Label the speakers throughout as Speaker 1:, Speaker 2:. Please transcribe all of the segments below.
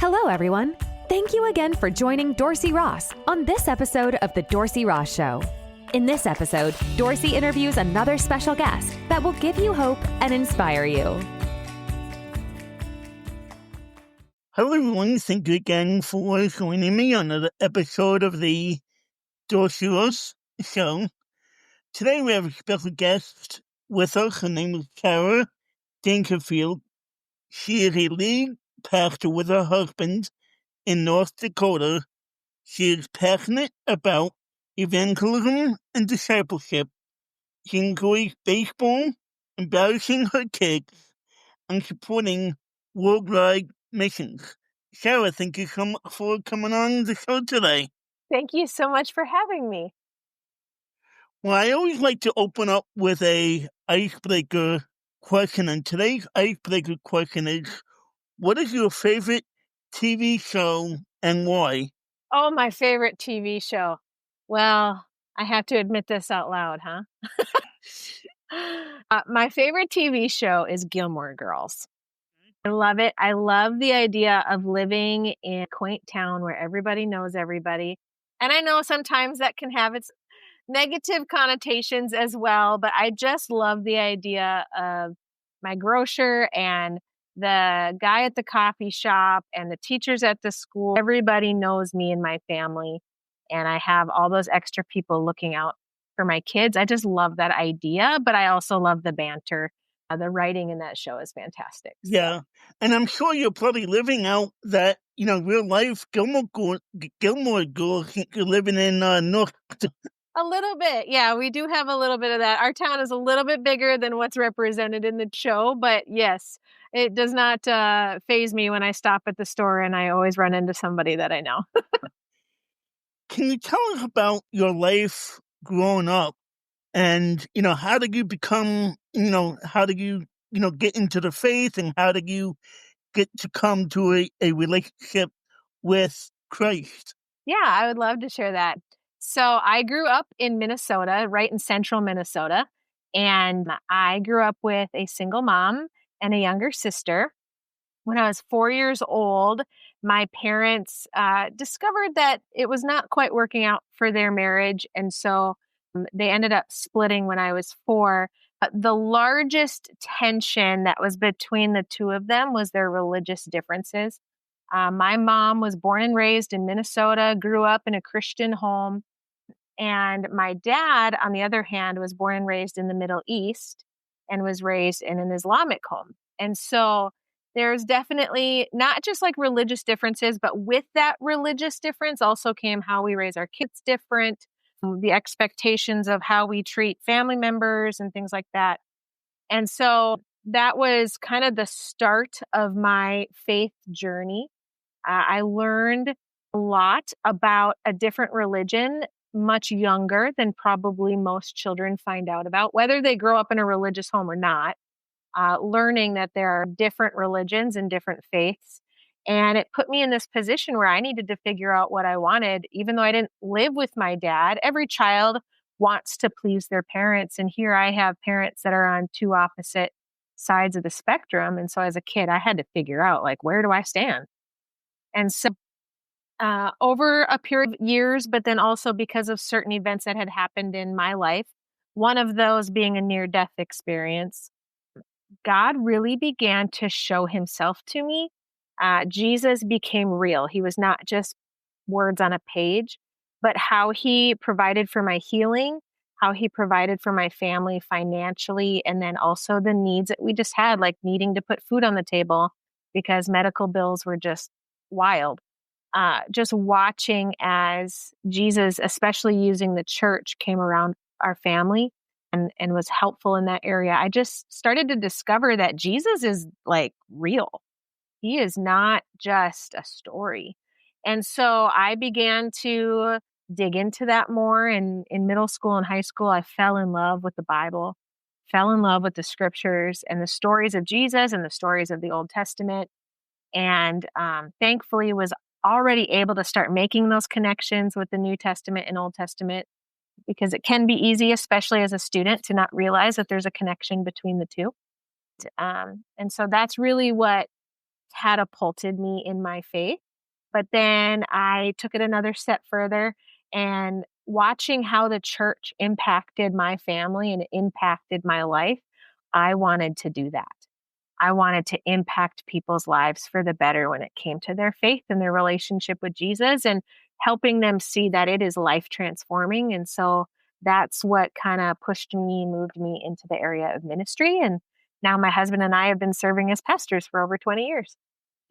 Speaker 1: Hello, everyone. Thank you again for joining Dorsey Ross on this episode of The Dorsey Ross Show. In this episode, Dorsey interviews another special guest that will give you hope and inspire you.
Speaker 2: Hello, everyone. Thank you again for joining me on another episode of The Dorsey Ross Show. Today, we have a special guest with us. Her name is Sarah Dangerfield. She is a lead pastor with her husband in North Dakota. She is passionate about evangelism and discipleship. She enjoys baseball, embarrassing her kids, and supporting worldwide missions. Sarah, thank you so much for coming on the show today.
Speaker 3: Thank you so much for having me.
Speaker 2: Well, I always like to open up with a icebreaker question, and today's icebreaker question is, what is your favorite TV show and why?
Speaker 3: Oh, my favorite TV show. Well, I have to admit this out loud, huh? My favorite TV show is Gilmore Girls. I love it. I love the idea of living in a quaint town where everybody knows everybody. And I know sometimes that can have its negative connotations as well, but I just love the idea of my grocer and the guy at the coffee shop and the teachers at the school. Everybody knows me and my family, and I have all those extra people looking out for my kids. I just love that idea, but I also love the banter. The writing in that show is fantastic.
Speaker 2: Yeah, and I'm sure you're probably living out that, real life Gilmore Girls. You're living in North.
Speaker 3: A little bit. Yeah, we do have a little bit of that. Our town is a little bit bigger than what's represented in the show, but yes, it does not faze me when I stop at the store and I always run into somebody that I know.
Speaker 2: Can you tell us about your life growing up and, how did you become, how did you, get into the faith and how did you get to come to a relationship with Christ?
Speaker 3: Yeah, I would love to share that. So I grew up in Minnesota, right in central Minnesota, and I grew up with a single mom and a younger sister. When I was 4 years old, my parents discovered that it was not quite working out for their marriage, and so they ended up splitting when I was 4. The largest tension that was between the two of them was their religious differences. My mom was born and raised in Minnesota, grew up in a Christian home. And my dad, on the other hand, was born and raised in the Middle East and was raised in an Islamic home. And so there's definitely not just like religious differences, but with that religious difference also came how we raise our kids different, the expectations of how we treat family members and things like that. And so that was kind of the start of my faith journey. I learned a lot about a different religion much younger than probably most children find out about, whether they grow up in a religious home or not, learning that there are different religions and different faiths. And it put me in this position where I needed to figure out what I wanted, even though I didn't live with my dad. Every child wants to please their parents. And here I have parents that are on two opposite sides of the spectrum. And so as a kid, I had to figure out, like, where do I stand? And so over a period of years, but then also because of certain events that had happened in my life, one of those being a near-death experience, God really began to show himself to me. Jesus became real. He was not just words on a page, but how he provided for my healing, how he provided for my family financially, and then also the needs that we just had, like needing to put food on the table because medical bills were just wild. Just watching as Jesus, especially using the church, came around our family and was helpful in that area. I just started to discover that Jesus is like real. He is not just a story. And so I began to dig into that more. And in middle school and high school, I fell in love with the Bible, fell in love with the scriptures and the stories of Jesus and the stories of the Old Testament. And thankfully was already able to start making those connections with the New Testament and Old Testament, because it can be easy, especially as a student, to not realize that there's a connection between the two. And so that's really what catapulted me in my faith. But then I took it another step further, and watching how the church impacted my family and impacted my life, I wanted to do that. I wanted to impact people's lives for the better when it came to their faith and their relationship with Jesus, and helping them see that it is life transforming. And so that's what kind of moved me into the area of ministry. And now my husband and I have been serving as pastors for over 20 years.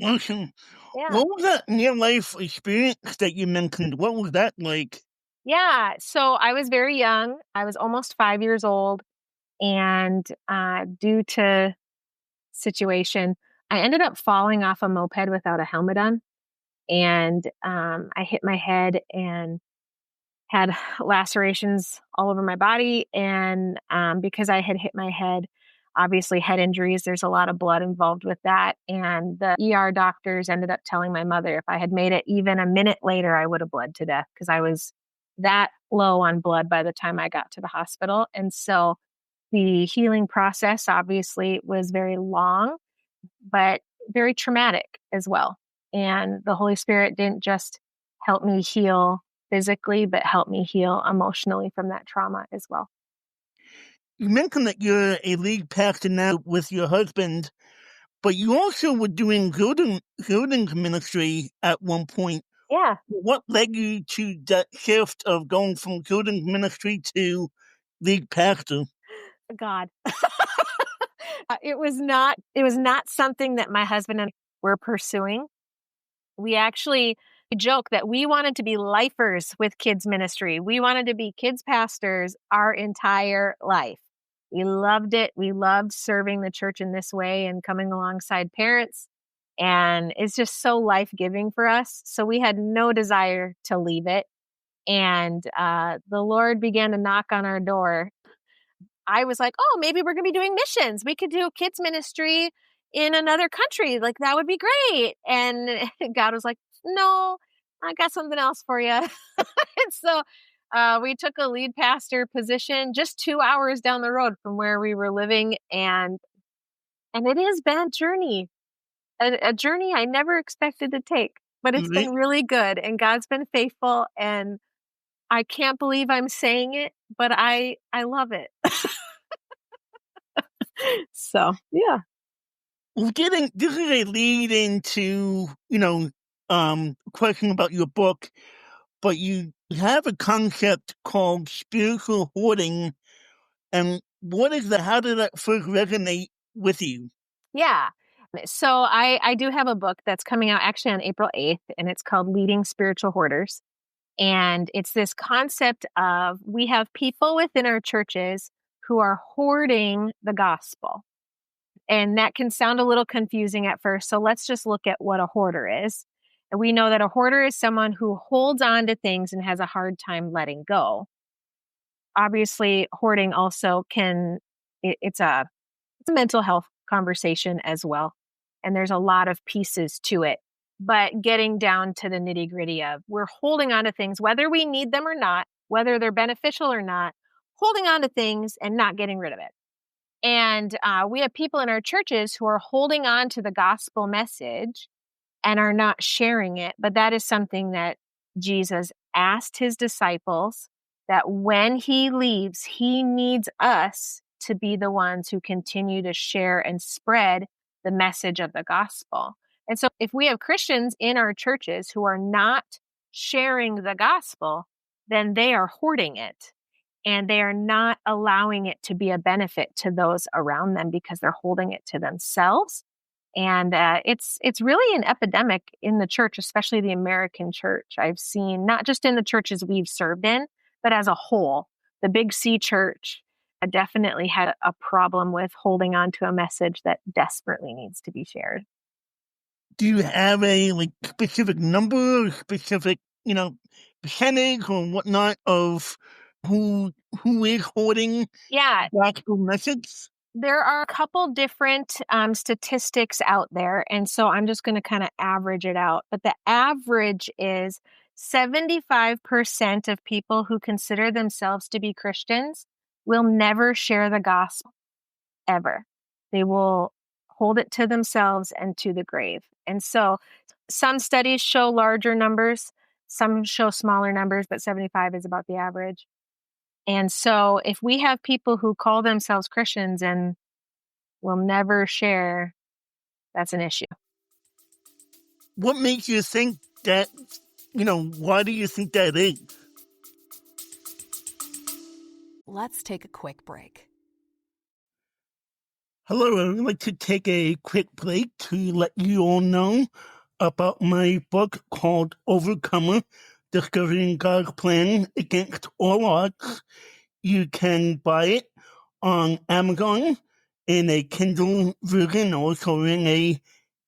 Speaker 2: Awesome.
Speaker 3: Yeah.
Speaker 2: What was that near-life experience that you mentioned? What was that like?
Speaker 3: Yeah. So I was very young. I was almost 5 years old. And due to situation, I ended up falling off a moped without a helmet on. And I hit my head and had lacerations all over my body. And because I had hit my head, obviously head injuries, there's a lot of blood involved with that. And the ER doctors ended up telling my mother if I had made it even a minute later, I would have bled to death, because I was that low on blood by the time I got to the hospital. And so the healing process obviously was very long, but very traumatic as well. And the Holy Spirit didn't just help me heal physically, but help me heal emotionally from that trauma as well.
Speaker 2: You mentioned that you're a lead pastor now with your husband, but you also were doing Hoarding ministry at one point.
Speaker 3: Yeah.
Speaker 2: What led you to that shift of going from Hoarding ministry to lead pastor?
Speaker 3: God. It was not something that my husband and I were pursuing. We actually joke that we wanted to be lifers with kids ministry. We wanted to be kids pastors our entire life. We loved it. We loved serving the church in this way and coming alongside parents. And it's just so life-giving for us. So we had no desire to leave it. And the Lord began to knock on our door. I was like, oh, maybe we're going to be doing missions. We could do kids ministry in another country. Like, that would be great. And God was like, no, I got something else for you. And so we took a lead pastor position just 2 hours down the road from where we were living. And it has been a journey I never expected to take, but it's been really good. And God's been faithful. And I can't believe I'm saying it, but I love it. So, yeah.
Speaker 2: Well, this is a lead into, question about your book, but you have a concept called spiritual hoarding. And how did that first resonate with you?
Speaker 3: Yeah. So I do have a book that's coming out actually on April 8th, and it's called Leading Spiritual Hoarders. And it's this concept of we have people within our churches who are hoarding the gospel. And that can sound a little confusing at first. So let's just look at what a hoarder is. And we know that a hoarder is someone who holds on to things and has a hard time letting go. Obviously, hoarding also it's a mental health conversation as well. And there's a lot of pieces to it. But getting down to the nitty gritty of we're holding on to things, whether we need them or not, whether they're beneficial or not, holding on to things and not getting rid of it. And we have people in our churches who are holding on to the gospel message and are not sharing it. But that is something that Jesus asked his disciples that when he leaves, he needs us to be the ones who continue to share and spread the message of the gospel. And so if we have Christians in our churches who are not sharing the gospel, then they are hoarding it. And they are not allowing it to be a benefit to those around them because they're holding it to themselves. And it's really an epidemic in the church, especially the American church. I've seen not just in the churches we've served in, but as a whole. The Big C church definitely had a problem with holding on to a message that desperately needs to be shared.
Speaker 2: Do you have a specific number or specific, percentage or whatnot of who is hoarding
Speaker 3: Yeah.
Speaker 2: gospel message?
Speaker 3: There are a couple different statistics out there. And so I'm just going to kind of average it out. But the average is 75% of people who consider themselves to be Christians will never share the gospel, ever. They will hold it to themselves and to the grave. And so some studies show larger numbers, some show smaller numbers, but 75 is about the average. And so if we have people who call themselves Christians and will never share, that's an issue.
Speaker 2: What makes you think that, why do you think that is?
Speaker 1: Let's take a quick break.
Speaker 2: Hello, I would like to take a quick break to let you all know about my book called Overcomer, Discovering God's Plan Against All Odds. You can buy it on Amazon in a Kindle version, also in a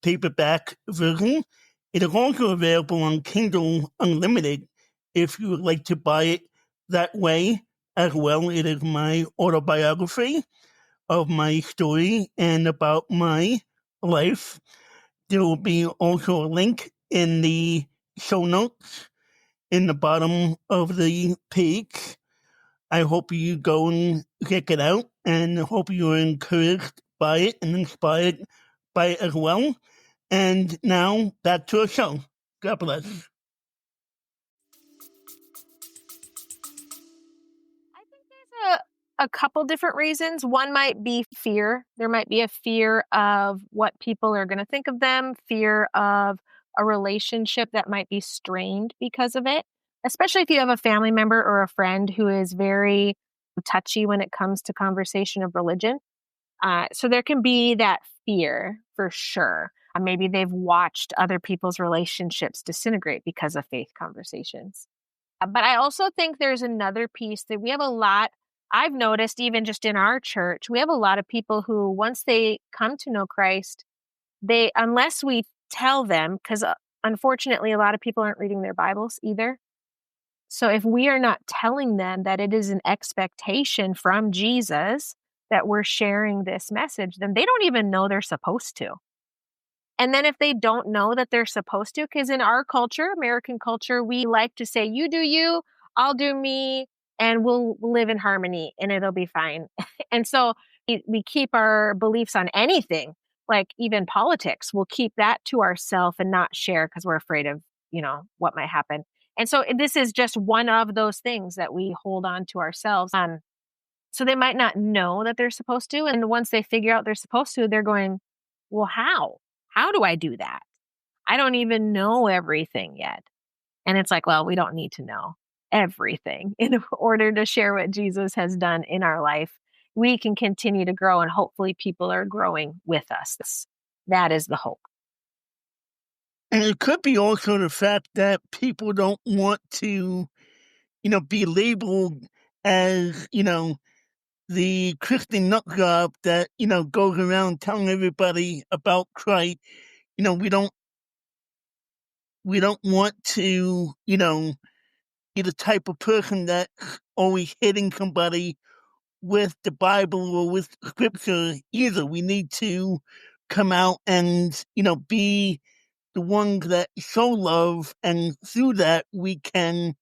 Speaker 2: paperback version. It is also available on Kindle Unlimited if you would like to buy it that way as well. It is my autobiography of my story and about my life. There will be also a link in the show notes in the bottom of the page. I hope you go and check it out and hope you are encouraged by it and inspired by it as well. And now back to our show. God bless.
Speaker 3: I think there's a couple different reasons. One might be fear. There might be a fear of what people are going to think of them, fear of a relationship that might be strained because of it, especially if you have a family member or a friend who is very touchy when it comes to conversation of religion. So there can be that fear for sure. Maybe they've watched other people's relationships disintegrate because of faith conversations. But I also think there's another piece that we have a lot. I've noticed even just in our church, we have a lot of people who, once they come to know Christ, unless we tell them, because unfortunately, a lot of people aren't reading their Bibles either. So if we are not telling them that it is an expectation from Jesus that we're sharing this message, then they don't even know they're supposed to. And then if they don't know that they're supposed to, because in our culture, American culture, we like to say, you do you, I'll do me, and we'll live in harmony and it'll be fine. And so we keep our beliefs on anything, like even politics. We'll keep that to ourselves and not share because we're afraid of, what might happen. And so this is just one of those things that we hold on to ourselves. So they might not know that they're supposed to. And once they figure out they're supposed to, they're going, well, how? How do I do that? I don't even know everything yet. And it's like, well, we don't need to know everything in order to share what Jesus has done in our life. We can continue to grow and hopefully people are growing with us. That is the hope.
Speaker 2: And it could be also the fact that people don't want to, be labeled as, the Christian nut job that, goes around telling everybody about Christ. We don't want to, be the type of person that's always hitting somebody with the Bible or with scripture either. We need to come out and, be the ones that show love, and through that we can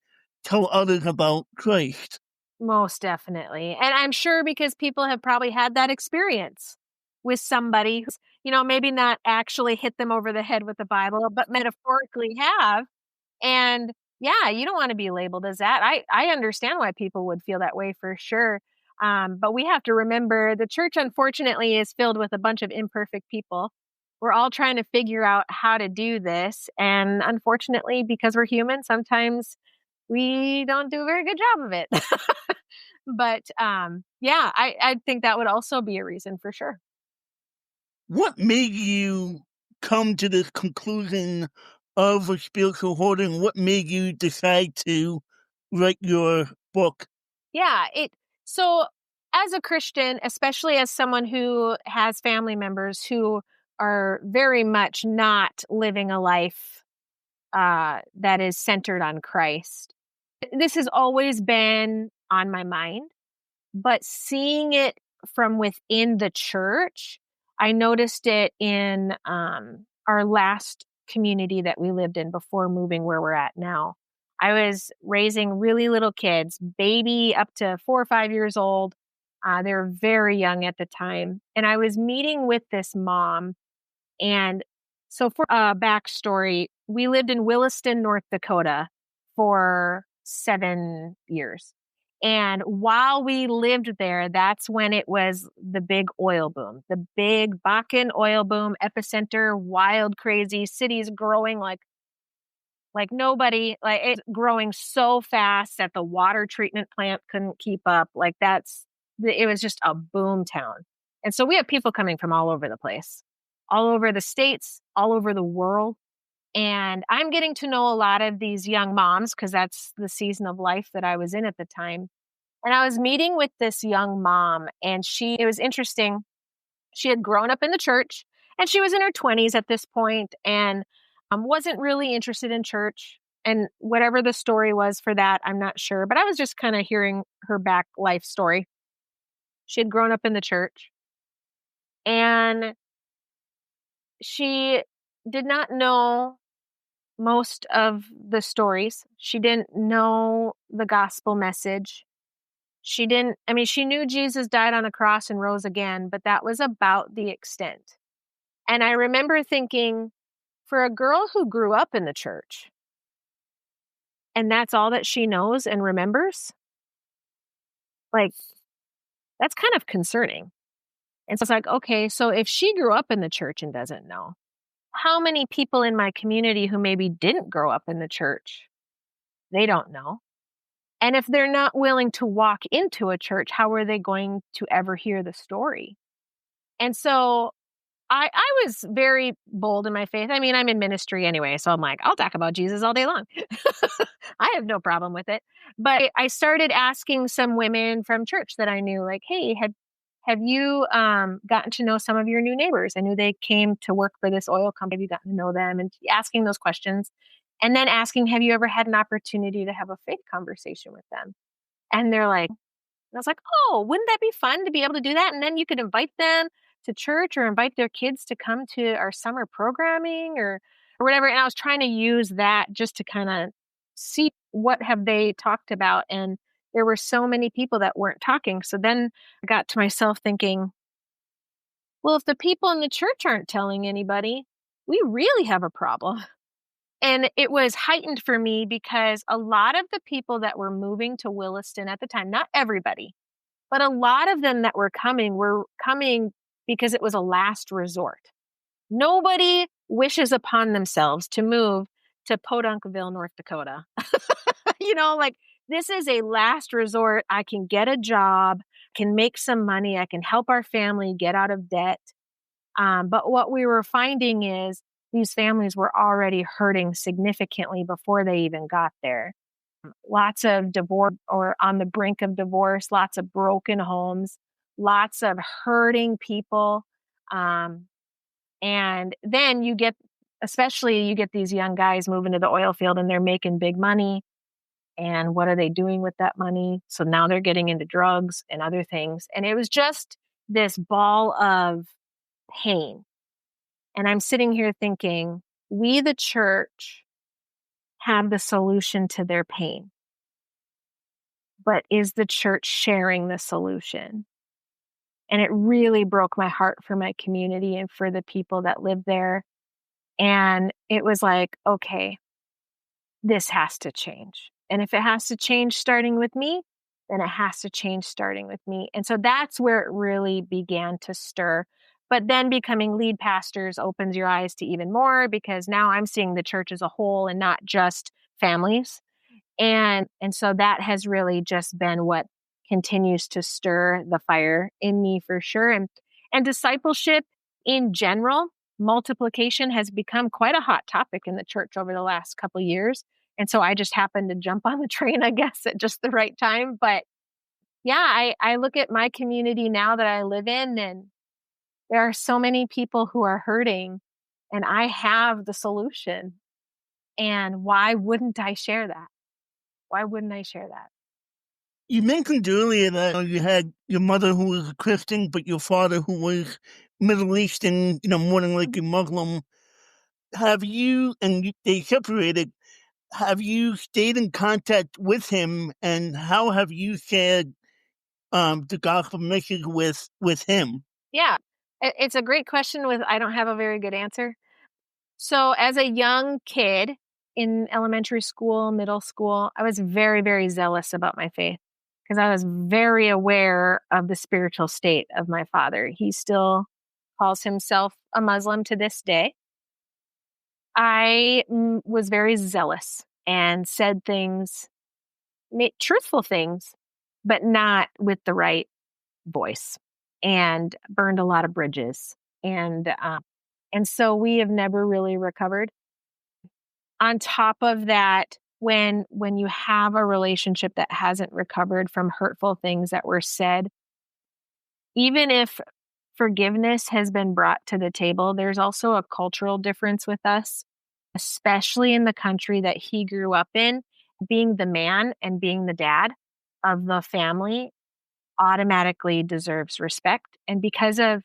Speaker 2: tell others about Christ.
Speaker 3: Most definitely. And I'm sure because people have probably had that experience with somebody who's, maybe not actually hit them over the head with the Bible, but metaphorically have. And yeah, you don't want to be labeled as that. I understand why people would feel that way for sure. But we have to remember the church, unfortunately, is filled with a bunch of imperfect people. We're all trying to figure out how to do this. And unfortunately, because we're human, sometimes we don't do a very good job of it. But yeah, I think that would also be a reason for sure.
Speaker 2: What made you come to this conclusion of a spiritual hoarding? What made you decide to write your book?
Speaker 3: Yeah, so as a Christian, especially as someone who has family members who are very much not living a life that is centered on Christ, this has always been on my mind. But seeing it from within the church, I noticed it in our last community that we lived in before moving where we're at now. I was raising really little kids, baby up to 4 or 5 years old. They were very young at the time. And I was meeting with this mom. And so for a backstory, we lived in Williston, North Dakota for 7 years. And while we lived there, that's when it was the big oil boom, the big Bakken oil boom, epicenter, wild, crazy, cities growing like nobody, like it's growing so fast that the water treatment plant couldn't keep up. It was just a boom town. And so we have people coming from all over the place, all over the states, all over the world. And I'm getting to know a lot of these young moms because that's the season of life that I was in at the time. And I was meeting with this young mom, and it was interesting. She had grown up in the church, and she was in her 20s at this point, and wasn't really interested in church. And whatever the story was for that, I'm not sure. But I was just kind of hearing her back life story. She had grown up in the church, and she did not know most of the stories. She didn't know the gospel message. She knew Jesus died on a cross and rose again, but that was about the extent. And I remember thinking, for a girl who grew up in the church, and that's all that she knows and remembers, like, that's kind of concerning. And so it's like, okay, so if she grew up in the church and doesn't know, how many people in my community who maybe didn't grow up in the church, they don't know? And if they're not willing to walk into a church, how are they going to ever hear the story? And so I was very bold in my faith. I mean, I'm in ministry anyway, so I'm like, I'll talk about Jesus all day long. I have no problem with it. But I started asking some women from church that I knew, like, hey, have you gotten to know some of your new neighbors? I knew they came to work for this oil company. Have you gotten to know them? And asking those questions. And then asking, have you ever had an opportunity to have a faith conversation with them? And they're like, and I was like, oh, wouldn't that be fun to be able to do that? And then you could invite them to church or invite their kids to come to our summer programming or whatever. And I was trying to use that just to kind of see what have they talked about. And there were so many people that weren't talking. So then I got to myself thinking, well, if the people in the church aren't telling anybody, we really have a problem. And it was heightened for me because a lot of the people that were moving to Williston at the time, not everybody, but a lot of them that were coming because it was a last resort. Nobody wishes upon themselves to move to Podunkville, North Dakota. This is a last resort. I can get a job, can make some money. I can help our family get out of debt. But what we were finding is these families were already hurting significantly before they even got there. Lots of divorce or on the brink of divorce, lots of broken homes, lots of hurting people. And then you get these young guys moving to the oil field and they're making big money. And what are they doing with that money? So now they're getting into drugs and other things. And it was just this ball of pain. And I'm sitting here thinking, we, the church, have the solution to their pain. But is the church sharing the solution? And it really broke my heart for my community and for the people that live there. And it was like, okay, this has to change. And if it has to change starting with me, then it has to change starting with me. And so that's where it really began to stir. But then becoming lead pastors opens your eyes to even more because now I'm seeing the church as a whole and not just families. And so that has really just been what continues to stir the fire in me for sure. And discipleship in general, multiplication has become quite a hot topic in the church over the last couple of years. And so I just happened to jump on the train, I guess, at just the right time. But yeah, I look at my community now that I live in, and there are so many people who are hurting, and I have the solution. And why wouldn't I share that? Why wouldn't I share that?
Speaker 2: You mentioned earlier that you had your mother who was a Christian, but your father who was Middle Eastern, more than likely Muslim. They separated. Have you stayed in contact with him, and how have you shared the gospel message with him?
Speaker 3: Yeah, it's a great question with I don't have a very good answer. So as a young kid in elementary school, middle school, I was very, very zealous about my faith because I was very aware of the spiritual state of my father. He still calls himself a Muslim to this day. I was very zealous and said things, truthful things, but not with the right voice, and burned a lot of bridges. And so we have never really recovered. On top of that, when you have a relationship that hasn't recovered from hurtful things that were said, even if forgiveness has been brought to the table, there's also a cultural difference with us, especially in the country that he grew up in. Being the man and being the dad of the family automatically deserves respect. And because of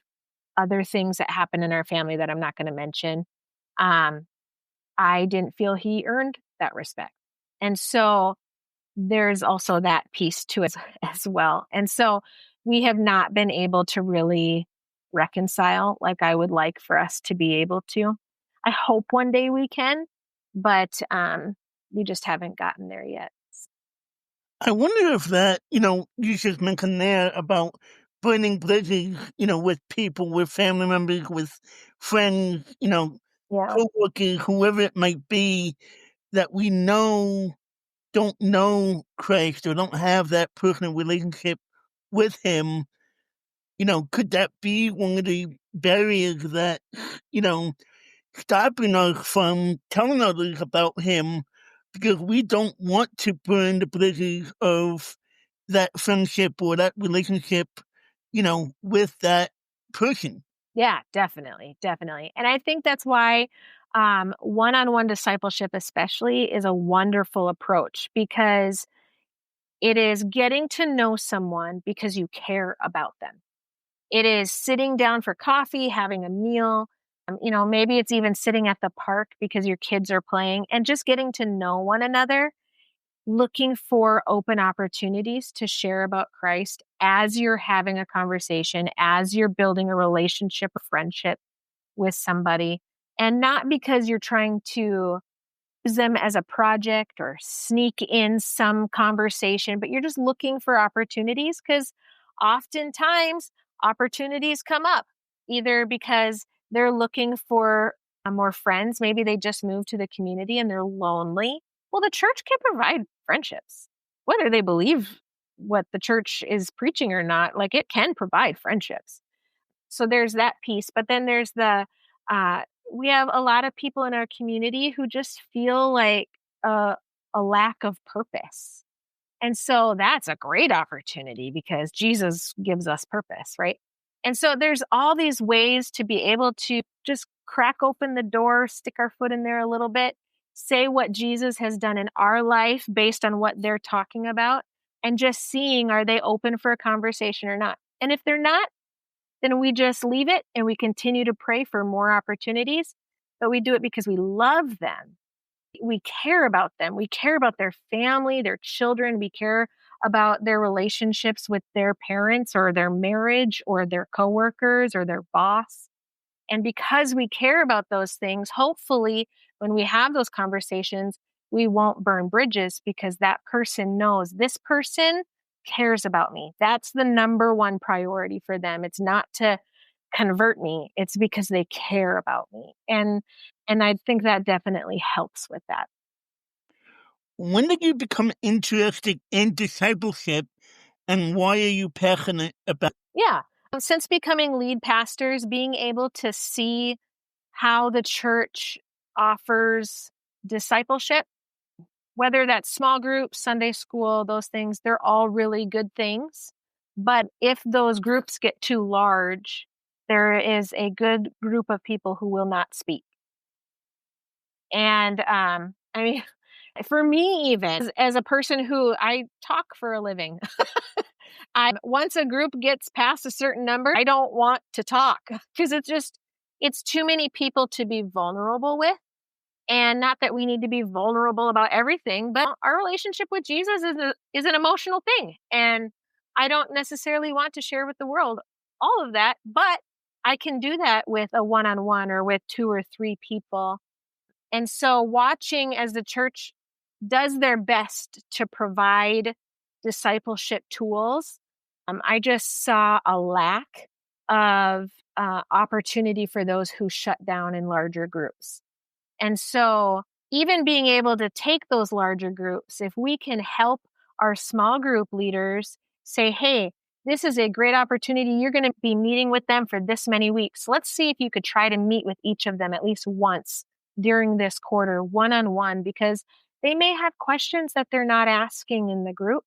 Speaker 3: other things that happen in our family that I'm not going to mention, I didn't feel he earned that respect. And so there's also that piece to it as well. And so we have not been able to really reconcile like I would like for us to be able to. I hope one day we can, but we just haven't gotten there yet.
Speaker 2: I wonder if that, you just mentioned there about burning bridges, with people, with family members, with friends,
Speaker 3: Yeah.
Speaker 2: co-workers, whoever it might be, that we know don't know Christ or don't have that personal relationship with him. Could that be one of the barriers that, stopping us from telling others about him, because we don't want to burn the bridges of that friendship or that relationship, with that person?
Speaker 3: Yeah, definitely. Definitely. And I think that's why one-on-one discipleship especially is a wonderful approach, because it is getting to know someone because you care about them. It is sitting down for coffee, having a meal. Maybe it's even sitting at the park because your kids are playing and just getting to know one another, looking for open opportunities to share about Christ as you're having a conversation, as you're building a relationship or friendship with somebody, and not because you're trying to use them as a project or sneak in some conversation, but you're just looking for opportunities, because oftentimes opportunities come up either because they're looking for more friends. Maybe they just moved to the community and they're lonely. Well, the church can provide friendships, whether they believe what the church is preaching or not. Like, it can provide friendships. So there's that piece. But then there's uh, we have a lot of people in our community who just feel like a lack of purpose. And so that's a great opportunity because Jesus gives us purpose, right? And so there's all these ways to be able to just crack open the door, stick our foot in there a little bit, say what Jesus has done in our life based on what they're talking about, and just seeing, are they open for a conversation or not? And if they're not, then we just leave it and we continue to pray for more opportunities. But we do it because we love them. We care about them. We care about their family, their children. We care about their relationships with their parents or their marriage or their coworkers or their boss. And because we care about those things, hopefully when we have those conversations, we won't burn bridges, because that person knows this person cares about me. That's the number one priority for them. It's not to convert me. It's because they care about me. And I think that definitely helps with that.
Speaker 2: When did you become interested in discipleship, and why are you passionate about?
Speaker 3: Yeah. Since becoming lead pastors, being able to see how the church offers discipleship, whether that's small groups, Sunday school, those things, they're all really good things. But if those groups get too large, there is a good group of people who will not speak. And I mean, for me, even as a person who I talk for a living, once a group gets past a certain number, I don't want to talk because it's too many people to be vulnerable with. And not that we need to be vulnerable about everything, but our relationship with Jesus is an emotional thing. And I don't necessarily want to share with the world all of that, but I can do that with a one-on-one or with 2 or 3 people. And so watching as the church does their best to provide discipleship tools, I just saw a lack of opportunity for those who shut down in larger groups. And so even being able to take those larger groups, if we can help our small group leaders say, hey, this is a great opportunity. You're going to be meeting with them for this many weeks. Let's see if you could try to meet with each of them at least once during this quarter, one-on-one, because they may have questions that they're not asking in the group.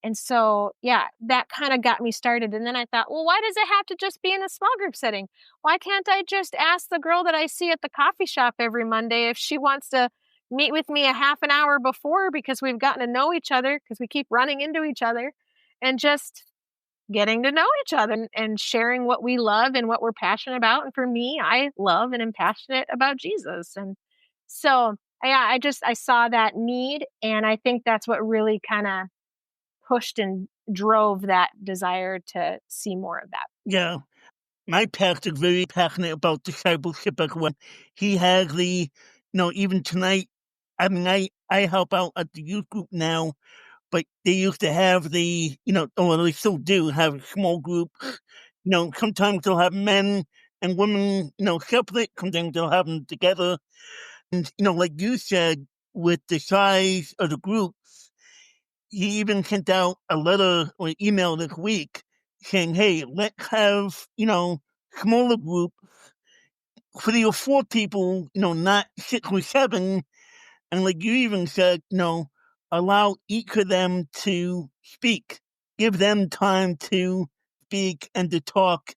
Speaker 3: And so, yeah, that kind of got me started. And then I thought, well, why does it have to just be in a small group setting? Why can't I just ask the girl that I see at the coffee shop every Monday if she wants to meet with me a half an hour before, because we've gotten to know each other, because we keep running into each other, and just getting to know each other and sharing what we love and what we're passionate about. And for me, I love and am passionate about Jesus. And so, yeah, I saw that need. And I think that's what really kind of pushed and drove that desire to see more of that.
Speaker 2: Yeah. My pastor's very passionate about discipleship as well. He has even tonight, I mean, I help out at the youth group now, but they used to have or they still do have a small group. Sometimes they'll have men and women, separate. Sometimes they'll have them together. And, like you said, with the size of the groups, he even sent out a letter or email this week saying, hey, let's have, smaller groups, 3 or 4 people, not 6 or 7. And like you even said, allow each of them to speak, give them time to speak and to talk.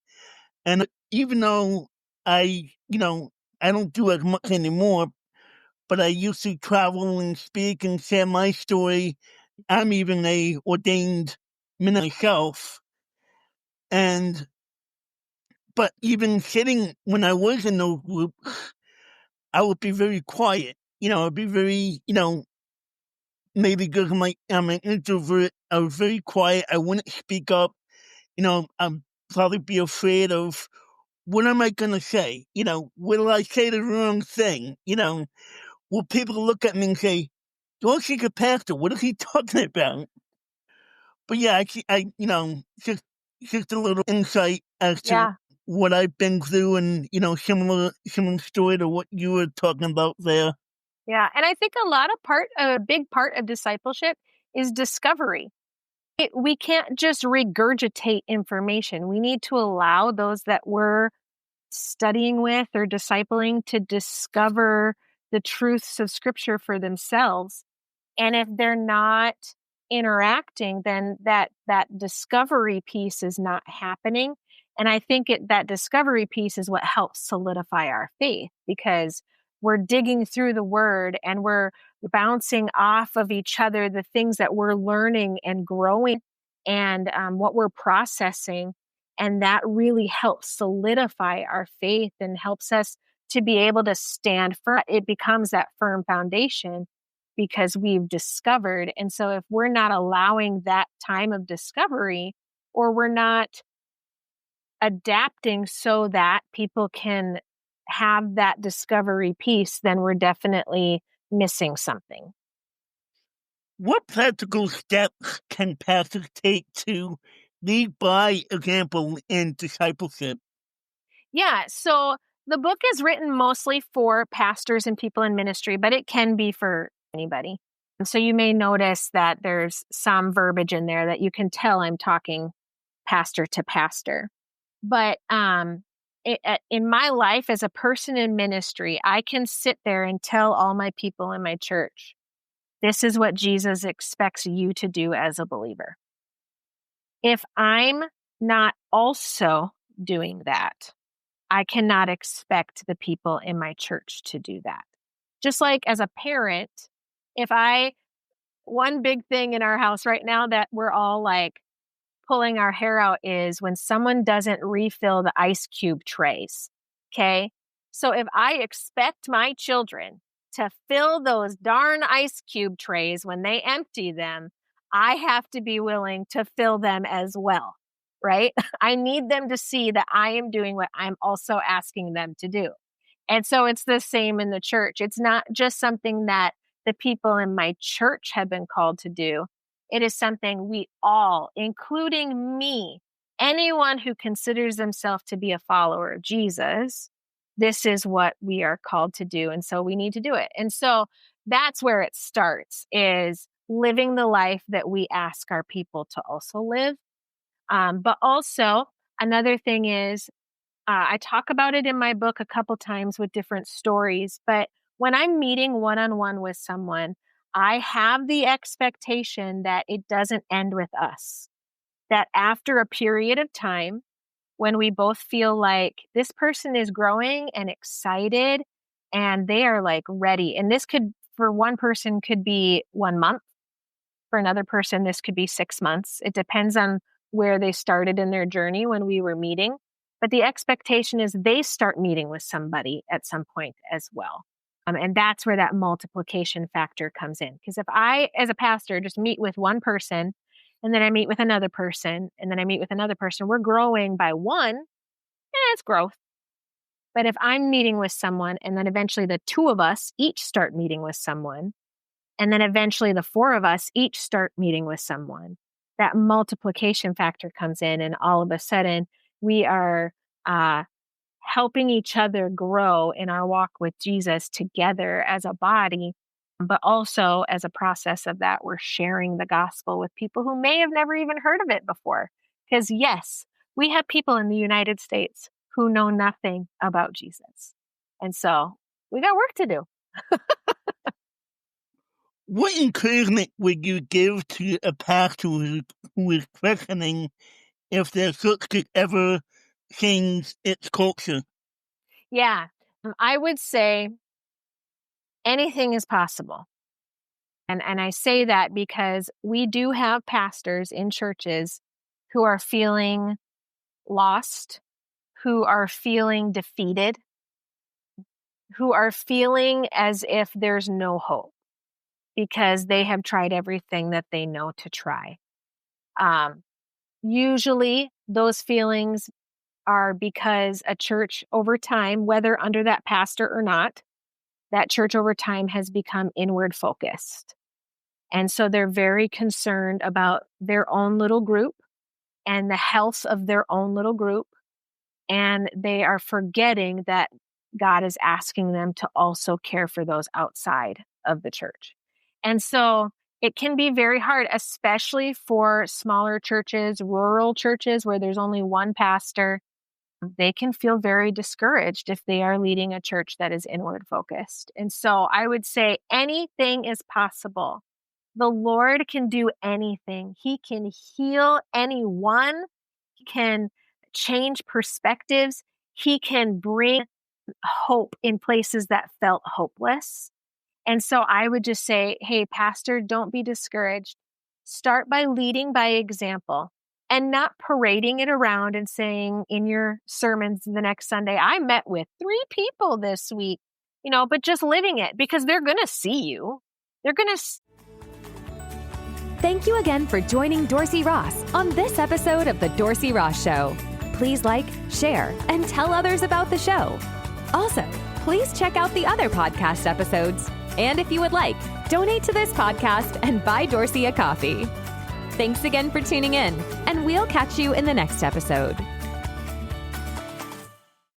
Speaker 2: And even though I don't do as much anymore, but I used to travel and speak and share my story. I'm even a ordained minister myself. But even sitting when I was in those groups, I would be very quiet. I'd be very, maybe because I'm an introvert, I was very quiet. I wouldn't speak up. I'd probably be afraid of, what am I going to say? Will I say the wrong thing? Will people look at me and say, Dorsey's a pastor, what is he talking about? But yeah, just a little insight as to
Speaker 3: Yeah.
Speaker 2: what I've been through, and similar story to what you were talking about there.
Speaker 3: Yeah. And I think a big part of discipleship is discovery. We can't just regurgitate information. We need to allow those that we're studying with or discipling to discover the truths of Scripture for themselves. And if they're not interacting, then that discovery piece is not happening. And I think that discovery piece is what helps solidify our faith, because we're digging through the word and we're bouncing off of each other the things that we're learning and growing and what we're processing. And that really helps solidify our faith and helps us to be able to stand firm. It becomes that firm foundation because we've discovered. And so if we're not allowing that time of discovery, or we're not adapting so that people can have that discovery piece, then we're definitely missing something.
Speaker 2: What practical steps can pastors take to lead by example in discipleship?
Speaker 3: Yeah, so the book is written mostly for pastors and people in ministry, but it can be for anybody. And so you may notice that there's some verbiage in there that you can tell I'm talking pastor to pastor. But in my life as a person in ministry, I can sit there and tell all my people in my church, this is what Jesus expects you to do as a believer. If I'm not also doing that, I cannot expect the people in my church to do that. Just like as a parent, one big thing in our house right now that we're all like pulling our hair out is when someone doesn't refill the ice cube trays. Okay. So if I expect my children to fill those darn ice cube trays when they empty them, I have to be willing to fill them as well, right? I need them to see that I am doing what I'm also asking them to do. And so it's the same in the church. It's not just something that the people in my church have been called to do. It is something we all, including me, anyone who considers themselves to be a follower of Jesus, this is what we are called to do. And so we need to do it. And so that's where it starts, is living the life that we ask our people to also live. But also another thing is, I talk about it in my book a couple times with different stories, but when I'm meeting one-on-one with someone, I have the expectation that it doesn't end with us. That after a period of time, when we both feel like this person is growing and excited and they are like ready, and this could, for one person, could be 1 month. For another person, this could be 6 months. It depends on where they started in their journey when we were meeting. But the expectation is they start meeting with somebody at some point as well. And that's where that multiplication factor comes in. Because if I, as a pastor, just meet with one person, and then I meet with another person, and then I meet with another person, we're growing by one, it's growth. But if I'm meeting with someone, and then eventually the two of us each start meeting with someone, and then eventually the four of us each start meeting with someone, that multiplication factor comes in, and all of a sudden we are helping each other grow in our walk with Jesus together as a body. But also as a process of that, we're sharing the gospel with people who may have never even heard of it before. Because yes, we have people in the United States who know nothing about Jesus. And so we got work to do.
Speaker 2: What encouragement would you give to a pastor who is questioning if their church could ever change its culture?
Speaker 3: Yeah, I would say anything is possible. And I say that because we do have pastors in churches who are feeling lost, who are feeling defeated, who are feeling as if there's no hope because they have tried everything that they know to try. Usually those feelings are because a church over time, whether under that pastor or not, that church over time has become inward focused. And so they're very concerned about their own little group and the health of their own little group. And they are forgetting that God is asking them to also care for those outside of the church. And so it can be very hard, especially for smaller churches, rural churches where there's only one pastor. They can feel very discouraged if they are leading a church that is inward focused. And so I would say anything is possible. The Lord can do anything. He can heal anyone. He can change perspectives. He can bring hope in places that felt hopeless. And so I would just say, hey, pastor, don't be discouraged. Start by leading by example and not parading it around and saying in your sermons the next Sunday, I met with 3 people this week, but just living it, because they're going to see you. They're going to.
Speaker 1: Thank you again for joining Dorsey Ross on this episode of The Dorsey Ross Show. Please like, share, and tell others about the show. Also, please check out the other podcast episodes. And if you would like, donate to this podcast and buy Dorsey a coffee. Thanks again for tuning in, and we'll catch you in the next episode.